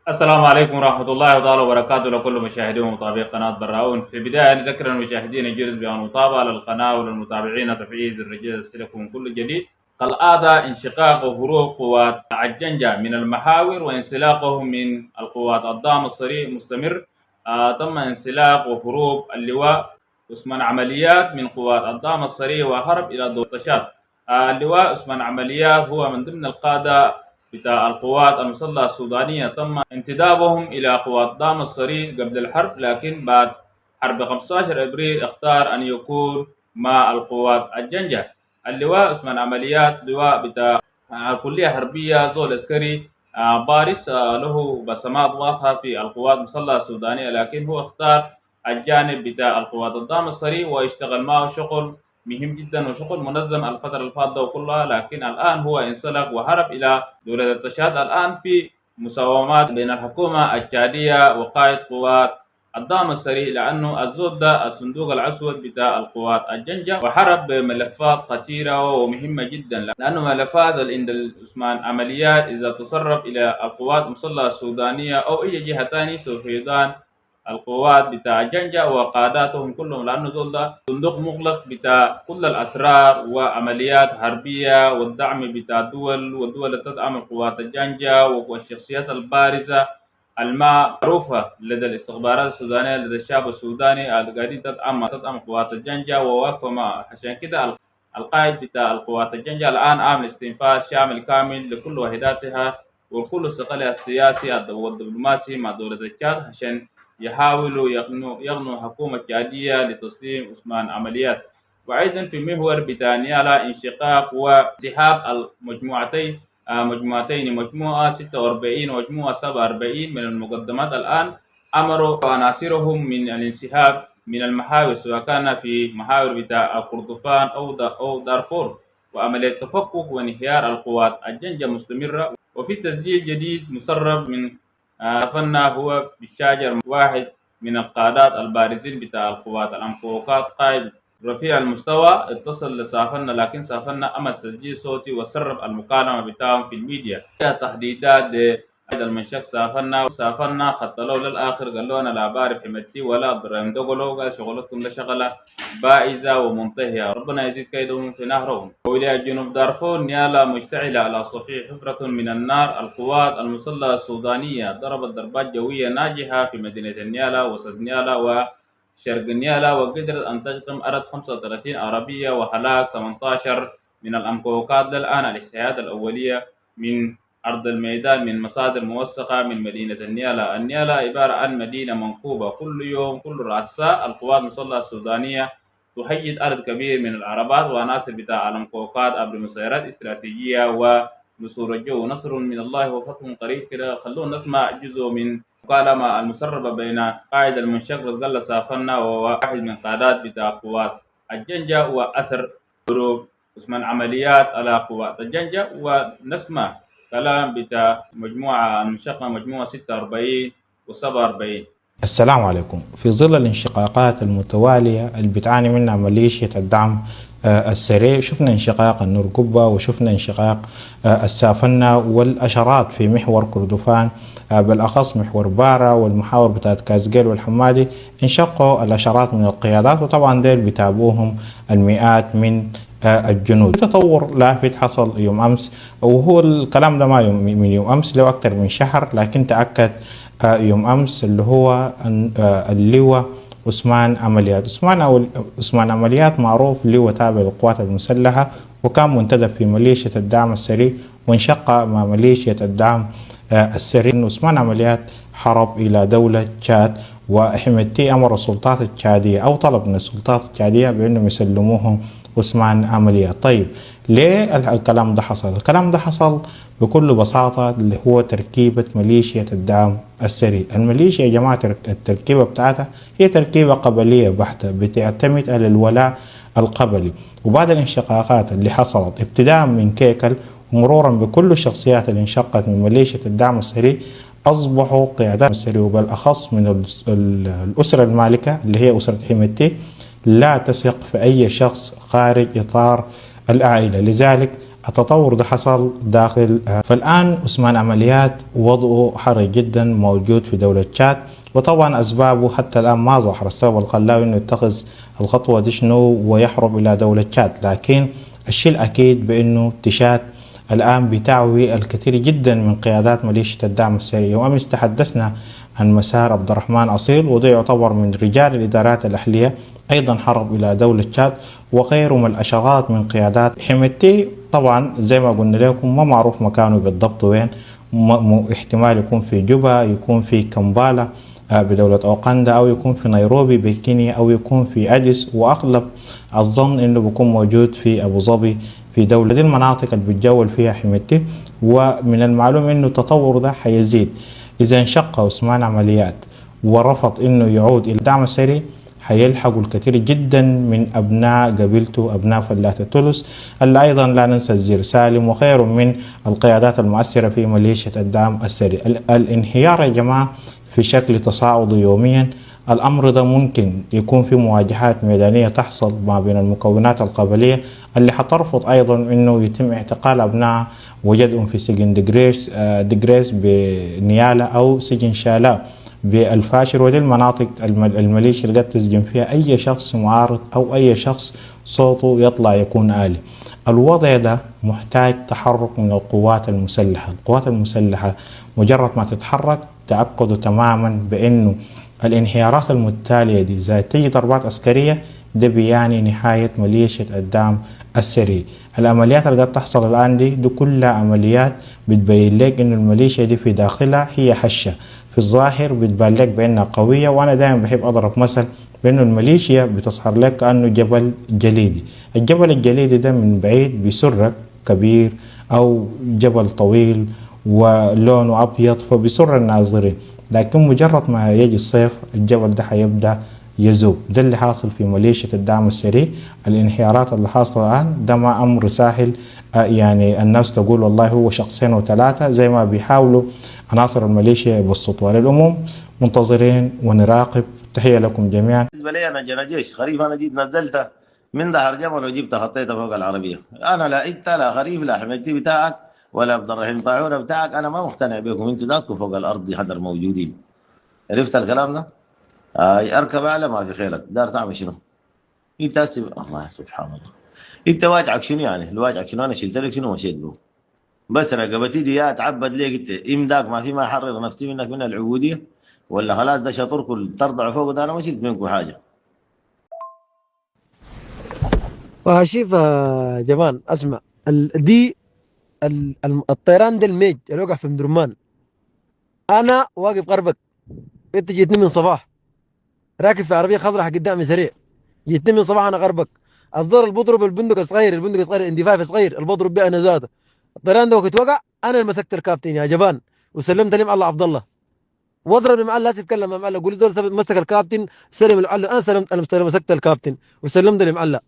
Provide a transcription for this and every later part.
السلام عليكم ورحمة الله تعالى وبركاته لكل مشاهدي ومتابعي قناة براؤون. في البداية نذكر المشاهدين الجدد بأن المتابعة للقناة وللمتابعين تفعيل زر الجرس لكم كل جديد. كالعادة انشقاق وهروب قوات الجنجة من المحاور وانسلاقهم من القوات الدعم السريع مستمر. تم انسلاق وهروب اللواء عثمان عمليات من قوات الدعم السريع وهرب إلى دور تشاد. اللواء عثمان عمليات هو من ضمن القادة بتاع القوات المسلحة السودانية. تم انتدابهم إلى قوات دعم السريع قبل الحرب، لكن بعد حرب 15 أبريل اختار أن يكون مع القوات الجنجة. اللواء عثمان عمليات لواء بتاع كلية حربية، زول عسكري بارز، له بصمات واضحة في القوات المسلحة السودانية، لكن هو اختار الجانب بتاع القوات الدعم السريع واشتغل معه شغل مهم جدا وشغل منظم الفترة الفاضلة كلها. لكن الآن هو انسلق وهرب إلى دولة التشاد. الآن في مساومات بين الحكومة التشادية وقائد قوات الدعم السريع، لأنه الزود ده الصندوق الأسود بتاع القوات الجنجة، وحرب بملفات خطيرة ومهمة جدا، لأنه ملفات عند عثمان عمليات إذا تسرب إلى القوات المسلحة السودانية أو أي جهة تانية سوف يدان القوات بتاع جنجا وقاداتهم كلهم، لأنه دول ده صندوق مغلق بتاع كل الأسرار وعمليات حربية والدعم بتاع الدول والدول اللي تدعم القوات الجنجا والشخصيات البارزة المعروفة لدى الاستخبارات السودانية لدى الشعب السوداني اللي قاعدين تدعم قوات الجنجا وواقفة معه. عشان كده القائد بتاع القوات الجنجا الآن عامل استنفار شامل كامل لكل وحداتها وكل ثقلها السياسي والدبلوماسي مع دولة التشاد، عشان يحاولوا يغنوا حكومة تشادية لتسليم عثمان عمليات. وأيضا في محور بتانيالا انشقاق وانسحاب مجموعتين، مجموعة 46 ومجموعة 47 من المقدمات. الآن أمروا عناصرهم من الانسحاب من المحاور، سواء كان في محاور بتاع كردفان أو دارفور، وعملية تفكك وانهيار القوات الجنجة مستمرة. وفي تسجيل جديد مسرب من فنا هو بالشاجر واحد من القادات البارزين بتاع القوات الأنفوقات، قائد رفيع المستوى، اتصل لسافنا، لكن سافنا أمر تسجيل صوتي وسرب المكالمة بتاعهم في الميديا. فيها تهديدات قائد المنشق سافنا خط له للآخر، قال له أنا لا بعرف حمتي ولا إبراهيم دوغلو، قال شغلتكم ده شغلة بائزة ومنتهية، ربنا يزيد كيدهم في نهرهم. وإلى جنوب دارفور نيالا مشتعلة على صفيح حفرة من النار. القوات المسلحة السودانية ضربت ضربات جوية ناجحة في مدينة النيالا وسط نيالا وشرق نيالا، وقدرت أن تجتم أرض 35 عربية وهلاك 18 من الأنكوكات. الآن الإحصائيات الأولية من أرض الميدان من مصادر موثقة من مدينة النيالا. النيالا عبارة عن مدينة منكوبة، كل يوم كل رأساء القوات المسلحة السودانية تهيئ عدد كبير من العربات وعناصر بتاع الأنكوكات عبر مسيرات استراتيجية ونسور الجو. نصر من الله وفتح قريب كده. خلونا نسمع جزء من مكالمة المسربة بين قائد المنشق رزق سافنا وواحد من قادات بتاع قوات الجنجة وأسر هروب عثمان عمليات على قوات الجنجة. ونسمع كلام بتاع مجموعة المنشقة، مجموعة 46 و47. السلام عليكم. في ظل الانشقاقات المتوالية اللي بتعاني منها ميليشيا الدعم السريع، شفنا انشقاق النور قبة وشفنا انشقاق السافنة والأشرات في محور كردفان، بالأخص محور بارا والمحاور بتاعت كازقيل والحمادي انشقوا الأشرات من القيادات، وطبعا ديل بتابوهم المئات من الجنود. تطور لافت حصل يوم أمس، وهو الكلام ده ما من يوم أمس، له أكثر من شهر، لكن تأكد يوم أمس اللي هو اللواء عثمان عمليات. عثمان عمليات معروف لواء تابع للقوات المسلحة، وكان منتدب في ميليشيا الدعم السريع وانشق مع ميليشيا الدعم السريع. عثمان عمليات حرب إلى دولة تشاد، وحميتي أمر السلطات التشادية أو طلب من السلطات التشادية بأنهم يسلموهم عثمان عمليات. طيب ليه الكلام ده حصل؟ الكلام ده حصل بكل بساطة اللي هو تركيبة ميليشيا الدعم السريع. الميليشيا يا جماعة التركيبة بتاعتها هي تركيبة قبلية بحتة، بتعتمد على الولاء القبلي. وبعد الانشقاقات اللي حصلت ابتداء من كيكل ومرورا بكل الشخصيات اللي انشقت من ميليشيا الدعم السريع، أصبحوا قيادات السريع وبالأخص من الأسرة المالكة اللي هي أسرة حميتي لا تثق في أي شخص خارج إطار العائلة. لذلك التطور ده حصل داخل فالآن عثمان عمليات وضعه حرج جدا موجود في دولة تشاد، وطبعا أسبابه حتى الآن ما ظهر السبب اللي خلاه إنه يتخذ الخطوة دي شنو ويحرب إلى دولة تشاد. لكن الشيء الأكيد بأنه تشاد الآن بتعوي الكثير جدا من قيادات ميليشيا الدعم السريع. وأمس تحدثنا عن مسار عبد الرحمن أصيل، وده يعتبر من رجال الإدارات الأهلية، أيضا حرب إلى دولة تشاد، وغيره من العشرات من قيادات حميتي. طبعا زي ما قلنا لكم ما معروف مكانه بالضبط وين، احتمال يكون في جوبا، يكون في كمبالا بدولة أوغندا، أو يكون في نيروبي بكينيا، أو يكون في أديس، وأغلب الظن أنه بيكون موجود في أبو ظبي في دولة دي المناطق اللي بتجول فيها حميتي. ومن المعلوم أنه التطور ده حيزيد إذا انشق عثمان عمليات ورفض أنه يعود إلى الدعم السري. حيلحقوا الكثير جدا من أبناء قبيلته، أبناء فلات التولس، اللي أيضا لا ننسى الزير سالم وغيره من القيادات المؤثرة في ميليشيا الدعم السري. الانهيار يا جماعة في شكل تصاعدي يوميا. الأمر ده ممكن يكون في مواجهات ميدانية تحصل ما بين المكونات القبلية اللي حترفض أيضا أنه يتم اعتقال أبنائها وجدهم في سجن دجريس بنيالة أو سجن شالاء بالفاشر. ودي المناطق الميليشيا اللي قد تسجن فيها أي شخص معارض أو أي شخص صوته يطلع يكون آلي. الوضع ده محتاج تحرك من القوات المسلحة. القوات المسلحة مجرد ما تتحرك تأكدوا تماما بأنه الانهيارات المتتالية دي إذا تجي ضربات عسكرية ده بيعني نهاية ميليشيا الدعم السري. العمليات اللي قد تحصل الآن دي كلها عمليات بتبين لك إنه الميليشيا دي في داخلها هي هشة، في الظاهر بتبان لك بأنها قوية. وأنا دائما بحب أضرب مثل بأنه الميليشيا بتظهر لك كأنه جبل جليدي. الجبل الجليدي ده من بعيد بيسرك كبير، أو جبل طويل ولونه أبيض فبيسر الناظرين، لكن مجرد ما يجي الصيف الجبل ده حيبدأ يذوب. ده اللي حاصل في ميليشيا الدعم السري. الانهيارات اللي حاصلة الآن ده ما أمر سهل. يعني الناس تقول والله هو شخصين وثلاثة زي ما بيحاولوا عناصر الميليشيا يبسطوا. للعموم منتظرين ونراقب. تحية لكم جميعا. بالنسبه لي انا جناجيش خريف، انا جيت نزلت من ظهر جمل وجبت خطيتها فوق العربيه. انا لا انت لا خريف لا حميدتي بتاعك ولا عبد الرحيم طاعون بتاعك، انا ما مقتنع بكم، انتوا ذاتكم فوق الارض دي حذر موجودين. عرفت الكلام ده؟ اركب اعلى ما في خيرك، دار تعمل شنو؟ انت الله سبحان الله، انت واجعك شنو يعني؟ الواجعك شنو؟ انا شلت لك شنو مشيت به؟ بس رقبتي دي يا تعبد ليك انت امداك ما في ما احرر نفسي منك من العبوديه، ولا خلاص ده شطركم ترضعوا فوق ده؟ انا ما شلت منكم حاجه. وشوف يا جمال اسمع، دي الطيران ده الميج اللي وقع في مدرمان. انا واقف غربك، انت جيتني من صباح راكب في عربيه خضراء حق قدامي سريع، جيتني من صباح انا غربك. الزر اللي بضرب البندق الصغير، البندق الصغير الاندفاع صغير اللي بضرب بيه انا ذاته. الطيران ده وقت وقع انا اللي مسكت الكابتن يا جبان وسلمت لي معلق عبد الله. واضرب المعلق، لا تتكلم مع معلق، قول زول مسك الكابتن سلم المعلق. انا سلمت، انا مسكت الكابتن وسلمت المعلق.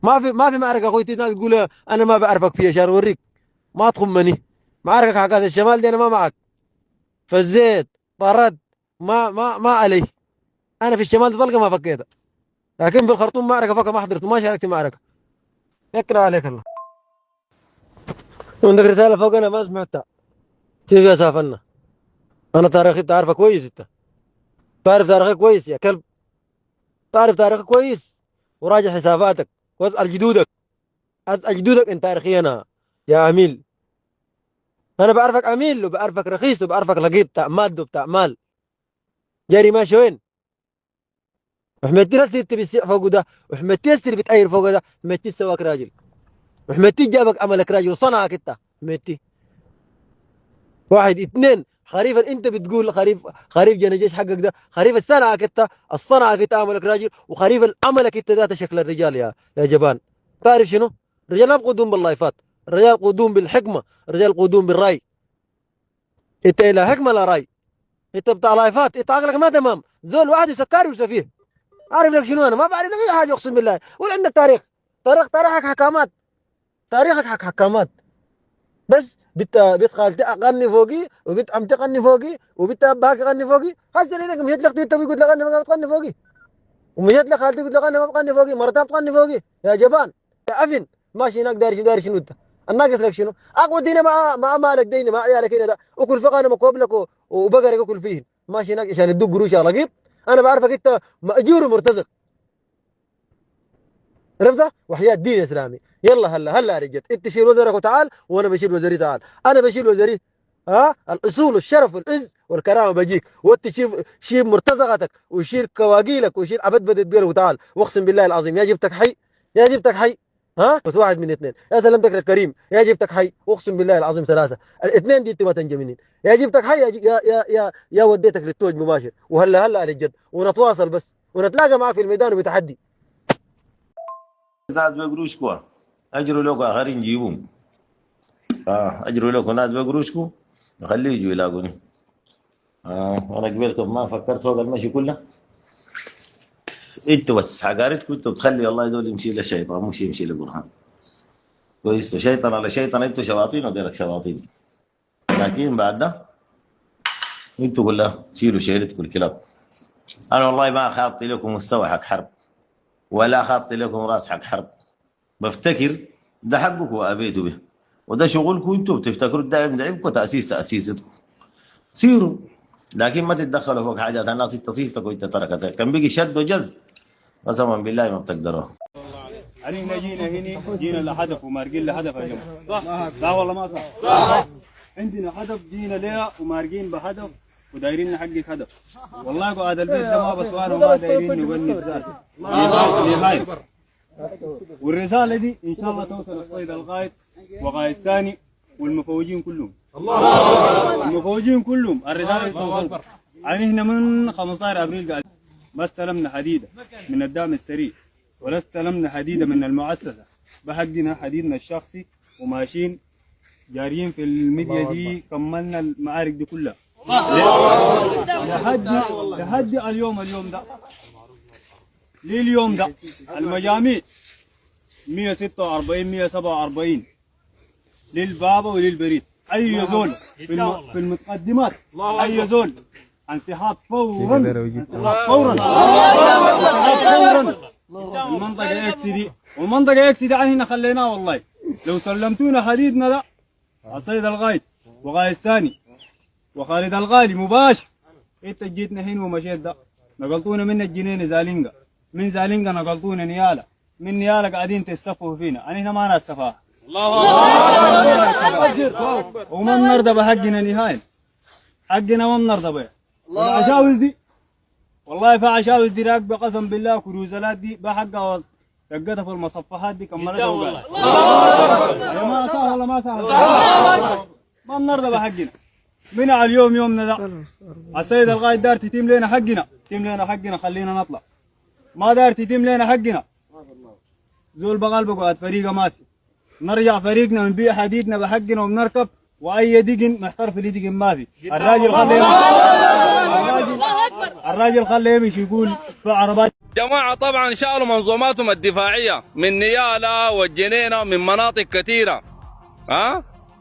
ما في معركه اخوي تقول انا ما بعرفك فيها عشان اوريك، ما تخمني. معركه حقات الشمال دي انا ما معك. فزيت طرد ما علي. انا في الشمال دي طلقه ما فكيتها، لكن في الخرطوم معركه فكه ما حضرت وما شاركت معركه. يكره عليك الله. عندك رساله فوق انا ما سمعتها، كيف يا سافلنا؟ انا تاريخي تعرفه كويس، انت تعرف تاريخي كويس يا كلب، تعرف تاريخي كويس وراجع حساباتك واسال جدودك، اسال جدودك انت تاريخيا يا عميل. انا بعرفك عميل وبعرفك رخيص وبعرفك لقيط بتاع ماده بتاع مال جاري ماشي وين. وحمدتي نفسي انت بتسيح فوق ده، وحمدتي اللي بتأير فوق ده، حمدتي سواك راجل، وحمدتي جابك عملك راجل وصنعك انت. حمدتي واحد اثنين خريف انت بتقول خريف جنجيش حقك ده، خريف الصنعك انت، الصنعك انت عملك راجل، وخريف عملك انت ذات شكل الرجال يا جبان. تعرف شنو؟ الرجال ما بقودون باللايفات، الرجال قودون بالحكمه، الرجال قودون بالراي. انت لا حكمه لا راي، انت بتاع لايفات، انت عقلك ما تمام، زول واحد سكاري وسفيه. عارف لك شنو؟ انا ما بعرف لك اي حاجه اقسم بالله. ولا عندك تاريخ، تاريخك حكامات، تاريخك حكامات. بس بنت خالتي غني فوقي، وبنت عمتي غني فوقي، وبنت اباك غني فوقي. هسه ليك مشيت لك تويتر يقول لك غني ما بتغني فوقي، ومشيت لك خالتي يقول لك غني ما بتغني فوقي، مرتها بتغني فوقي يا جبان يا افن. ماشي هناك داير شنو انت؟ الناقص لك شنو؟ اقوى دينا مع مالك دينا مع عيالك هنا ده وكل فقانه مكوب لك وبقرك اكل فيه ماشي هناك عشان يدوك قروش على لقيط. انا بعرفك انت ماجور ومرتزق عرفت؟ وحياة دين اسلامي. يلا هلا يا رجال انت شيل وزرك وتعال وانا بشيل وزري تعال. انا بشيل وزري الاصول والشرف والعز والكرامه بجيك وانت شيل مرتزقتك وشيل كواقيلك وشيل عبد بدت قلق وتعال واقسم بالله العظيم يا جبتك حي يا جبتك حي بس واحد من اثنين يا سلمتك للكريم يا جبتك حي اقسم بالله العظيم ثلاثه الاثنين دي انت ما تنجى منين يا جبتك حي يا وديتك للتوج مباشر. وهلا يا رجال ونتواصل بس ونتلاقى معك في الميدان وبتحدي. ناس بقروشكوا اجروا لكم اخرين جيبهم اجروا لكم ناس بقروشكوا خليه يجوا يلاقوني. انا قبلكم ما فكرت فوق المشي كله انتوا بس حقارتكم انتوا بتخلي والله دول يمشي للشيطان مش يمشي للقران كويس. شيطان على شيطان انتوا شياطين وغيرك شياطين لكن بعد ده انتوا كلها شيلوا شيلتكم الكلاب. انا والله ما خاطي لكم مستوى حق حرب ولا خاطي لكم راس حق حرب. بفتكر ده حقكم وابيتوا به وده شغلكم انتوا بتفتكروا الدعم دعمكم تاسيستكم سيروا لكن ما تتدخلوا فوق حاجات الناس. انت صيفتك وانت تركتك كان بيجي شد وجز قسما بالله ما بتقدروا. علينا جينا لهدف ومارقين لهدف يا جماعه صح؟ لا والله ما صح عندنا هدف جينا ليه ومارقين بهدف ودايرين نحقق هدف. والله قعد البيت ده ما بسوانا وما دايرين نغني رساله نهايه. والرساله دي ان شاء الله توصل الصيد الغايد وغايد الثاني والمفوجين كلهم. المفوجين كلهم الرساله دي توصل. يعني احنا من 15 ابريل قاعد ما استلمنا حديده من الدعم السريع ولا استلمنا حديده من المؤسسه بحقنا حديدنا الشخصي وماشيين جاريين في الميديا دي كملنا المعارك دي كلها لحد اليوم ده لليوم ده المجاميع 146 147 للبابا وللبريد. اي زول في المتقدمات اي زول انسحاب فورا المنطقه اكس دي والمنطقه اكس دي هنا خليناها. والله لو سلمتونا حديدنا ده الصيد الغايد وغايد الثاني وخالد الغالي مباشر انت جيتنا هنا ومشيت ده نقلتونا من الجنين زالينجا من زالينجا نقلتونا نيالا من نيالا قاعدين تتصفوا فينا. انا هنا ما ناس سفاهه الله وما بنرضى بحقنا نهائيا. حقنا ما بنرضى به. العشاوز دي والله في عشاوز دي راكبه قسم بالله كروزلات دي بحقها دقتها في المصفحات دي كملتها وقالت ما صح والله ما صح ما بنرضى بحقنا. من على اليوم يومنا ده السيد الغايد دار تتم لنا حقنا خلينا نطلع. ما دار تتم لنا حقنا زول بقلبك وقعد فريقه ماتي نرجع فريقنا ونبيع حديدنا بحقنا وبنركب واي دقن محتار في دقن ما في. الراجل خليه يمشي يقول في عربات جماعة طبعا شالوا منظوماتهم الدفاعية من نيالا والجنينة من مناطق كثيرة.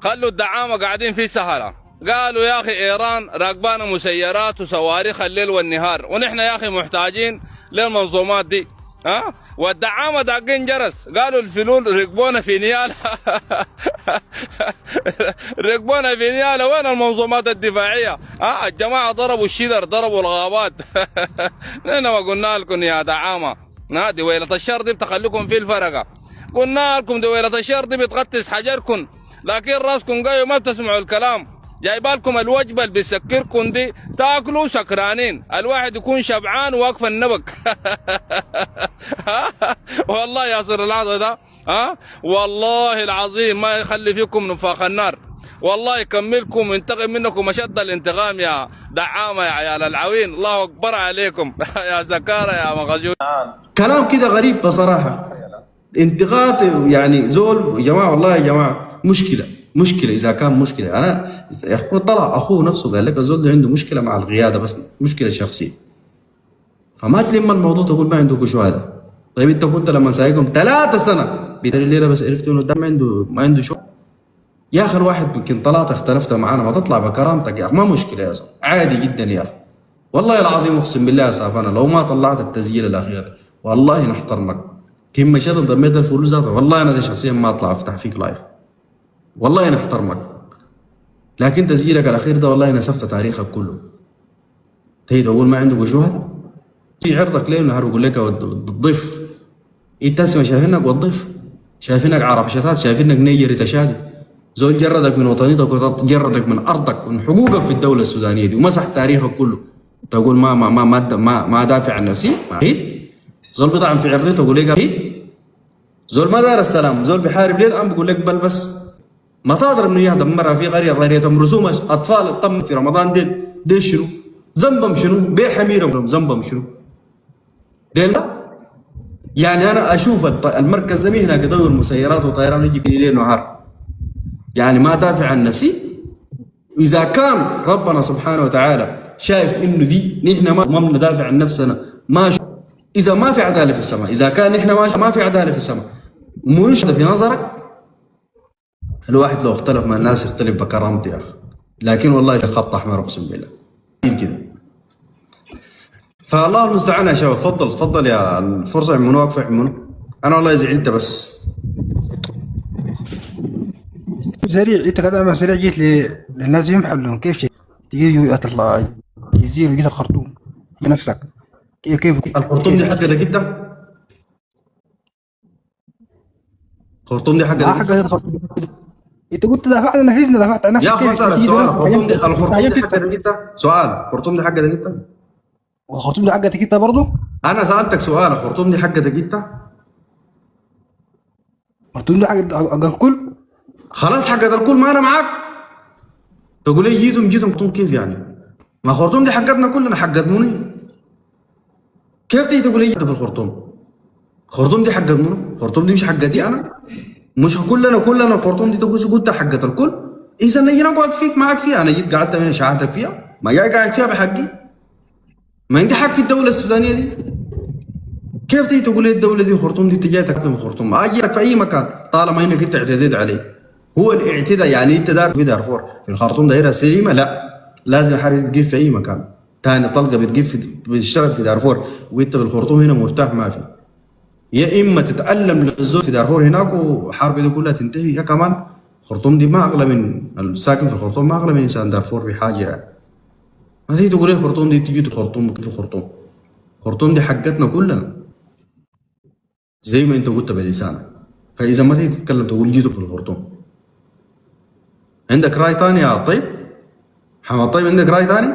خلوا الدعامة قاعدين في سهرة. قالوا يا اخي ايران راكبانا مسيرات وصواريخ الليل والنهار ونحن يا اخي محتاجين للمنظومات دي. والدعامه داقين جرس قالوا الفلول ركبونا في نيالا ركبونا في نيالا. وين المنظومات الدفاعيه؟ الجماعه ضربوا الشدر ضربوا الغابات نحن ما قلنا لكم يا دعامه دويلة الشر دي بتخليكم في الفرقه. قلنا لكم دويلة الشر دي بتغطس حجركم لكن راسكم قايو ما بتسمعوا الكلام. جايبالكم الوجبه اللي بيسكركم دي تاكلوا سكرانين. الواحد يكون شبعان واقف النبك والله يا سر العظم ده والله العظيم ما يخلي فيكم نفاخ النار. والله يكملكم وينتقم منكم اشد الانتقام يا دعامه يا عيال العوين. الله اكبر عليكم يا سكاره يا مغزيون. كلام كده غريب بصراحه. انتقاد يعني زول يا جماعه والله يا جماعه مشكله اذا كان مشكله. انا طلع اخوه نفسه قال لك الزول ده عنده مشكله مع القياده بس مشكله شخصيه. فما تلم الموضوع تقول ما عندكم شهاده. طيب انت كنت لما سايقهم 3 سنه بدل الليله بس عرفت انه ده ما عنده شو يا اخي. الواحد يمكن طلعت اختلفت معانا ما تطلع بكرامتك يا اخي ما مشكله يا زلمه عادي جدا يا اخي. والله العظيم اقسم بالله يا صافانا لو ما طلعت التسجيل الاخير والله نحترمك كم مشيت ضميت الفلوس ذاتها والله انا دي شخصيا ما اطلع افتح فيك لايف، والله انا احترمك، لكن تسجيلك الاخير ده والله نسفت تاريخك كله. تيجي تقول ما عندك شهداء؟ في عرضك ليل ونهار بقول لك الضيف انت اسمه شايفينك والضيف، شايفينك عرب شتات، شايفينك نيجري تشادي، زول جردك من وطنيتك وجردك من ارضك ومن حقوقك في الدوله السودانيه دي ومسح تاريخك كله. تقول ما دافع عن نفسي؟ زول بيطعن في عرضته بقول لك زول ما دار السلام، زول بيحارب ليه الان بقول لك بل بس مصادر من اياه دمرها في قريه رسوم اطفال تم في رمضان ديل شنو؟ ذنبهم شنو؟ بيع حميرهم ذنبهم شنو؟ ديل يعني انا اشوف المركز زمي هناك يدور مسيرات وطيران يجي ليل نهار، يعني ما دافع عن نفسي. اذا كان ربنا سبحانه وتعالى شايف انه دي نحن ما بندافع عن نفسنا ما اذا ما في عداله في السماء، اذا كان نحن ما في عداله في السماء، مش في نظرك الواحد لو اختلف مع الناس يختلف بكرامته يا اخي، لكن والله خط احمر اقسم بالله كده. فالله المستعان يا شباب. تفضل يا الفرصه من واقفه منه. انا والله زعلت بس سريع انت كلامك سريع. جيت للناس يمحلون كيف شيء تجي الله يزيل جيت الخرطوم بنفسك كيف الخرطوم دي حقك انت؟ الخرطوم دي حقك الخرطوم انت قلت دافعت عن نفسنا، دافعت عن نفسك يا اخي سؤال الخرطوم دي حقك انت؟ سؤال الخرطوم دي حقك انت؟ والخرطوم دي حقتك انت برضه؟ انا سالتك سؤال الخرطوم دي حقتك انت؟ الخرطوم دي حق الكل؟ خلاص حقت الكل ما انا معاك. تقول لي جيتم خرطوم كيف يعني؟ ما خرطوم دي حقتنا كلنا، حقت منو؟ كيف تيجي تقول لي في الخرطوم؟ الخرطوم دي حقت منو؟ الخرطوم دي مش حقتي انا؟ مش كلنا الخرطوم دي تقول قلت حقت الكل؟ اذا نجي نقعد فيك معاك فيها، انا جيت قعدت هنا شاهدتك فيها؟ ما جاي قاعد فيها بحقي؟ ما عندي حق في الدولة السودانية دي؟ كيف تيجي تقول لي الدولة دي الخرطوم دي جاي تكتب الخرطوم؟ اجي لك في اي مكان طالما انك انت اعتديت عليه. هو الاعتداء يعني انت دار في دارفور في الخرطوم دايرة سليمة؟ لا، لازم الحرب تقف في اي مكان. ثاني طلقة بتشتغل في دارفور وانت في الخرطوم هنا مرتاح ما في. يا اما تتألم للزول في دارفور هناك والحرب دي كلها تنتهي، يا كمان الخرطوم دي ما اغلى من الساكن في الخرطوم، ما اغلى من انسان دارفور بحاجة. ما تيجي تقول لي الخرطوم دي تجي الخرطوم كيف الخرطوم؟ الخرطوم دي حقتنا كلنا زي ما انت قلت بلسانك. فاذا ما تيجي تتكلم تقول جيتوا في الخرطوم. عندك راي ثاني يا طيب؟ حماد طيب عندك راي ثاني؟